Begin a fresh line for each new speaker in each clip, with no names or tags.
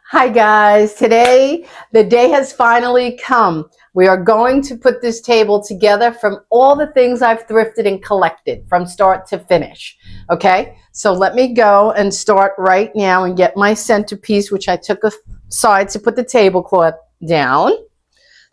Hi guys, today the day has finally come. We are going to put this table together from all the things I've thrifted and collected from start to finish. Okay, so let me go and start right now and get my centerpiece, which I took aside to put the tablecloth down.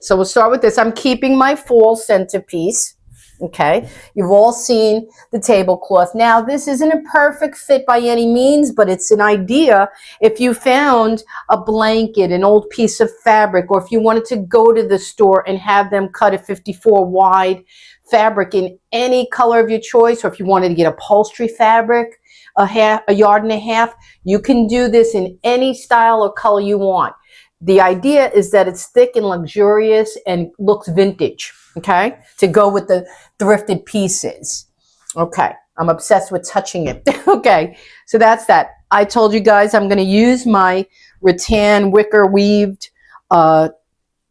So we'll start with this. I'm keeping my fall centerpiece. Okay, you've all seen the tablecloth. Now, this isn't a perfect fit by any means, but it's an idea. If you found a blanket, an old piece of fabric, or if you wanted to go to the store and have them cut a 54 wide fabric in any color of your choice, or if you wanted to get upholstery fabric, a yard and a half, you can do this in any style or color you want. The idea is that it's thick and luxurious and looks vintage, okay, to go with the thrifted pieces. Okay, I'm obsessed with touching it. Okay, so that's that. I told you guys I'm going to use my rattan wicker weaved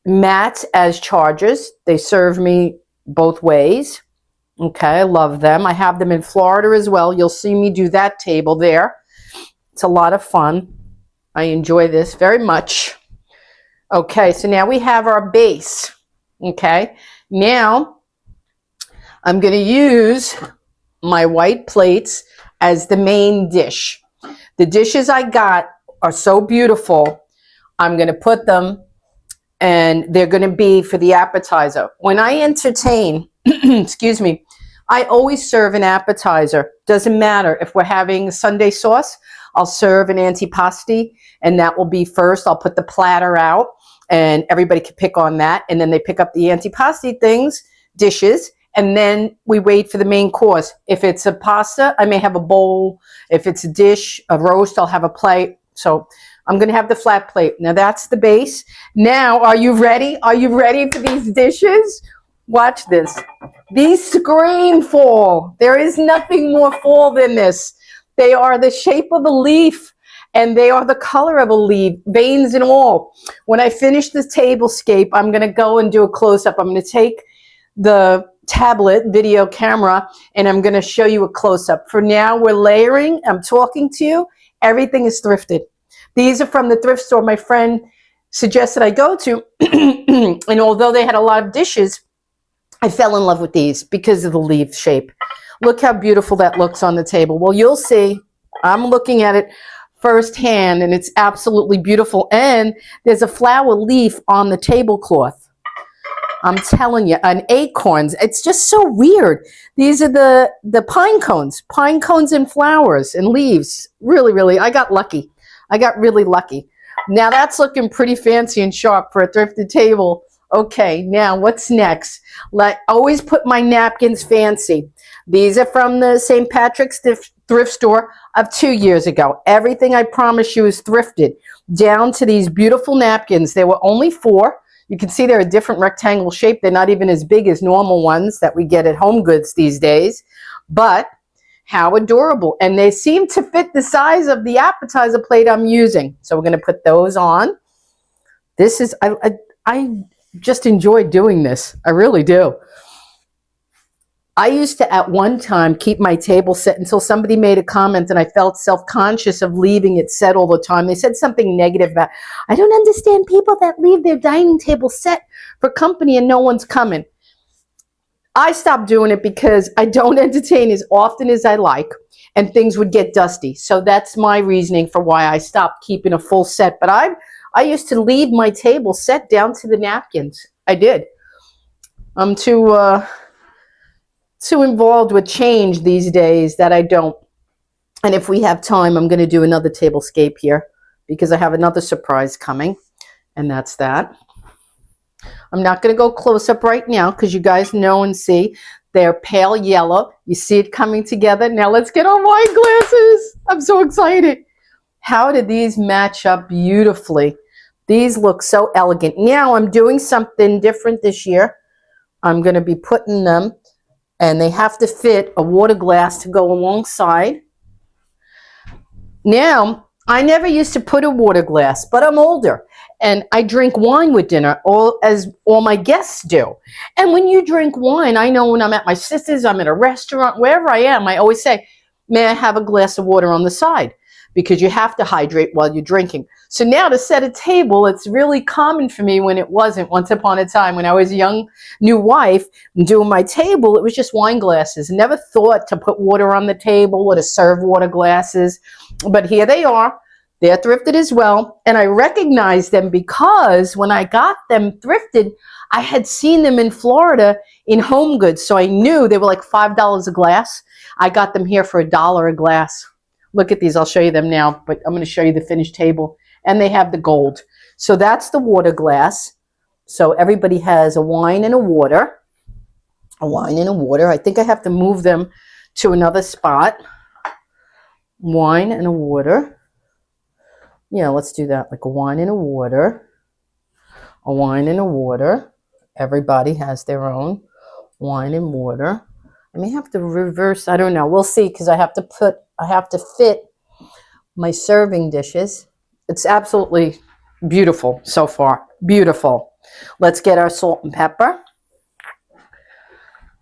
mats as chargers. They serve me both ways. Okay, I love them. I have them in Florida as well. You'll see me do that table there. It's a lot of fun. I enjoy this very much. Okay, so now we have our base. Okay, now I'm going to use my white plates as the main dish. The dishes I got are so beautiful. I'm going to put them, and they're going to be for the appetizer. When I entertain, excuse me, I always serve an appetizer. Doesn't matter if we're having Sunday sauce, I'll serve an antipasti, and that will be first. I'll put the platter out, and everybody can pick on that, and then they pick up the antipasti dishes, and then we wait for the main course. If it's a pasta, I may have a bowl. If it's a dish, a roast, I'll have a plate. So I'm going to have the flat plate. Now that's the base. Now, are you ready? Are you ready for these dishes? Watch this. These scream fall. There is nothing more fall than this. They are the shape of a leaf, and they are the color of a leaf, veins and all. When I finish the Tablescape, I'm going to go and do a close-up. I'm going to take the tablet video camera, and I'm going to show you a close-up. For now, we're layering. I'm talking to you. Everything is thrifted. These are from the thrift store my friend suggested I go to, and although they had a lot of dishes, I fell in love with these because of the leaf shape. Look how beautiful that looks on the table. Well, you'll see. I'm looking at it firsthand, and it's absolutely beautiful. And there's a flower leaf on the tablecloth. I'm telling you, an acorns. It's just so weird. These are the pine cones and flowers and leaves. Really, really, I got lucky. I got really lucky. Now that's looking pretty fancy and sharp for a thrifted table. Okay, now what's next? Always put my napkins fancy. These are from the St. Patrick's thrift store of 2 years ago. Everything I promise you is thrifted, down to these beautiful napkins. There were only 4. You can see they're a different rectangle shape. They're not even as big as normal ones that we get at Home Goods these days. But how adorable. And they seem to fit the size of the appetizer plate I'm using. So we're going to put those on. This is, I just enjoy doing this. I really do. I used to, at one time, keep my table set until somebody made a comment, and I felt self-conscious of leaving it set all the time. They said something negative about, I don't understand people that leave their dining table set for company and no one's coming. I stopped doing it because I don't entertain as often as I like, and things would get dusty. So that's my reasoning for why I stopped keeping a full set. But I used to leave my table set down to the napkins. I did. I'm too involved with change these days that I don't. And if we have time, I'm going to do another Tablescape here because I have another surprise coming, and that's that. I'm not going to go close up right now because you guys know and see they're pale yellow. You see it coming together. Now let's get our wine glasses. I'm so excited. How did these match up beautifully? These look so elegant. Now I'm doing something different this year. I'm going to be putting them, and they have to fit a water glass to go alongside. Now, I never used to put a water glass, but I'm older, and I drink wine with dinner, as all my guests do. And when you drink wine, I know when I'm at my sister's, I'm at a restaurant, wherever I am, I always say, may I have a glass of water on the side? because you have to hydrate while you're drinking. So now to set a table, it's really common for me when it wasn't. Once upon a time, when I was a young new wife and doing my table, it was just wine glasses. Never thought to put water on the table or to serve water glasses. But here they are. They're thrifted as well. And I recognize them because when I got them thrifted, I had seen them in Florida in Home Goods. So I knew they were like $5 a glass. I got them here for $1 a glass. Look at these. I'll show you them now, but I'm going to show you the finished table. And they have the gold. So that's the water glass. So everybody has a wine and a water. A wine and a water. I think I have to move them to another spot. Wine and a water. Yeah, let's do that. Like a wine and a water. A wine and a water. Everybody has their own wine and water. I may have to reverse. I don't know. We'll see, because I have to fit my serving dishes. It's absolutely beautiful so far. Beautiful. Let's get our salt and pepper.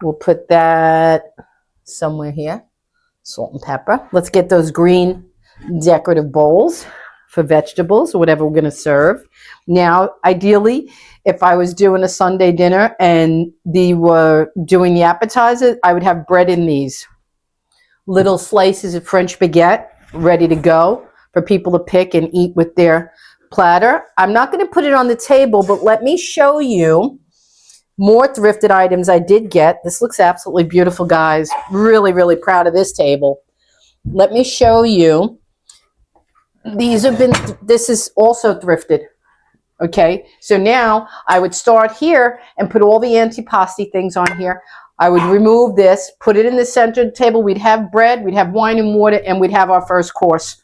We'll put that somewhere here. Salt and pepper. Let's get those green decorative bowls for vegetables or whatever we're going to serve. Now, ideally, if I was doing a Sunday dinner and they were doing the appetizer, I would have bread in these. Little slices of French baguette ready to go for people to pick and eat with their platter. I'm not going to put it on the table, but let me show you more thrifted items I did get. This looks absolutely beautiful, guys. Really, really proud of this table. Let me show you. This is also thrifted. Okay, so now I would start here and put all the antipasti things on here. I would remove this, put it in the center of the table. We'd have bread, we'd have wine and water, and we'd have our first course.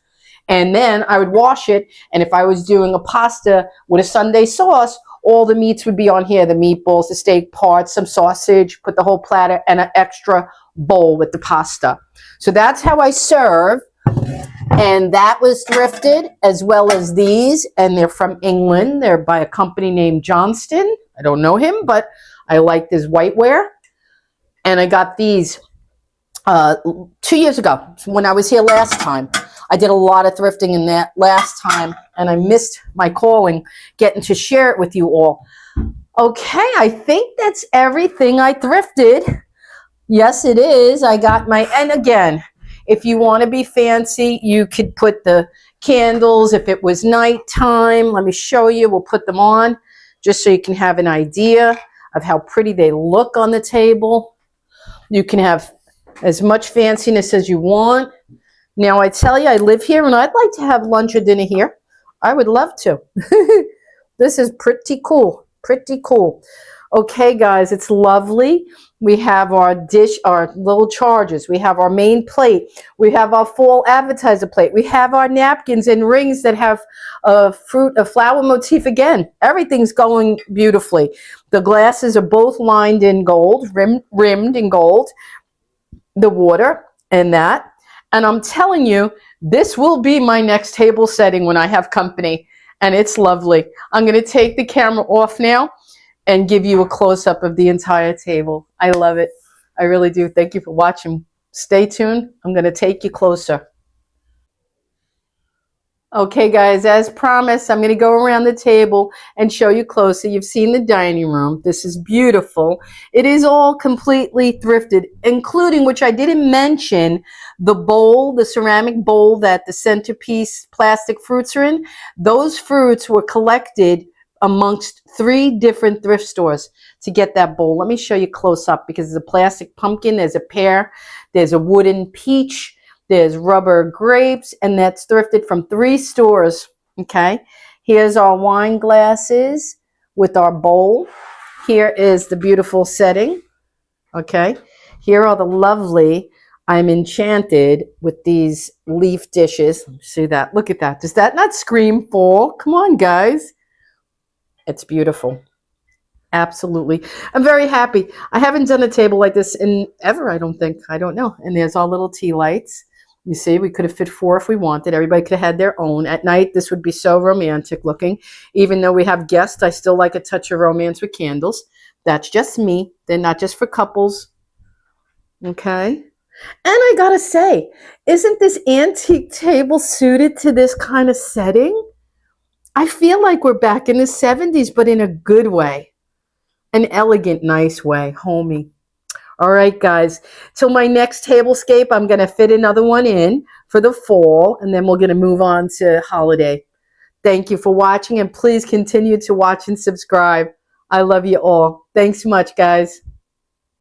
And then I would wash it, and if I was doing a pasta with a Sunday sauce, all the meats would be on here, the meatballs, the steak parts, some sausage, put the whole platter, and an extra bowl with the pasta. So that's how I serve. And that was thrifted, as well as these, and they're from England. They're by a company named Johnston. I don't know him, but I like this whiteware. And I got these 2 years ago when I was here last time. I did a lot of thrifting in that last time, and I missed my calling, getting to share it with you all. Okay, I think that's everything I thrifted. Yes, it is. I got my, and again, if you want to be fancy, you could put the candles. If it was nighttime, let me show you. We'll put them on just so you can have an idea of how pretty they look on the table. You can have as much fanciness as you want. Now, I tell you, I live here, and I'd like to have lunch or dinner here. I would love to. This is pretty cool. Pretty cool. Okay, guys, it's lovely. We have our dish, our little chargers. We have our main plate. We have our fall appetizer plate. We have our napkins and rings that have a flower motif again. Everything's going beautifully. The glasses are both lined in gold, rimmed in gold. The water and that. And I'm telling you, this will be my next table setting when I have company. And it's lovely. I'm going to take the camera off now and give you a close-up of the entire table. I love it. I really do. Thank you for watching. Stay tuned. I'm going to take you closer. Okay, guys, as promised, I'm going to go around the table and show you closer. You've seen the dining room. This is beautiful. It is all completely thrifted, including, which I didn't mention, the bowl, the ceramic bowl that the centerpiece plastic fruits are in. Those fruits were collected amongst 3 different thrift stores to get that bowl. Let me show you close up, because there's a plastic pumpkin, there's a pear, there's a wooden peach, there's rubber grapes, and that's thrifted from 3 stores. Okay, here's our wine glasses with our bowl. Here is the beautiful setting. Okay, here are the lovely, I'm enchanted with these leaf dishes. See that? Look at that. Does that not scream fall? Come on, guys. It's beautiful. Absolutely. I'm very happy. I haven't done a table like this in ever, I don't think. I don't know. And there's our little tea lights. You see, we could have fit 4 if we wanted. Everybody could have had their own. At night, this would be so romantic looking. Even though we have guests, I still like a touch of romance with candles. That's just me. They're not just for couples. Okay. And I gotta say, isn't this antique table suited to this kind of setting? I feel like we're back in the 70s, but in a good way. An elegant, nice way, homey. All right, guys. So my next tablescape, I'm going to fit another one in for the fall, and then we're going to move on to holiday. Thank you for watching, and please continue to watch and subscribe. I love you all. Thanks so much, guys.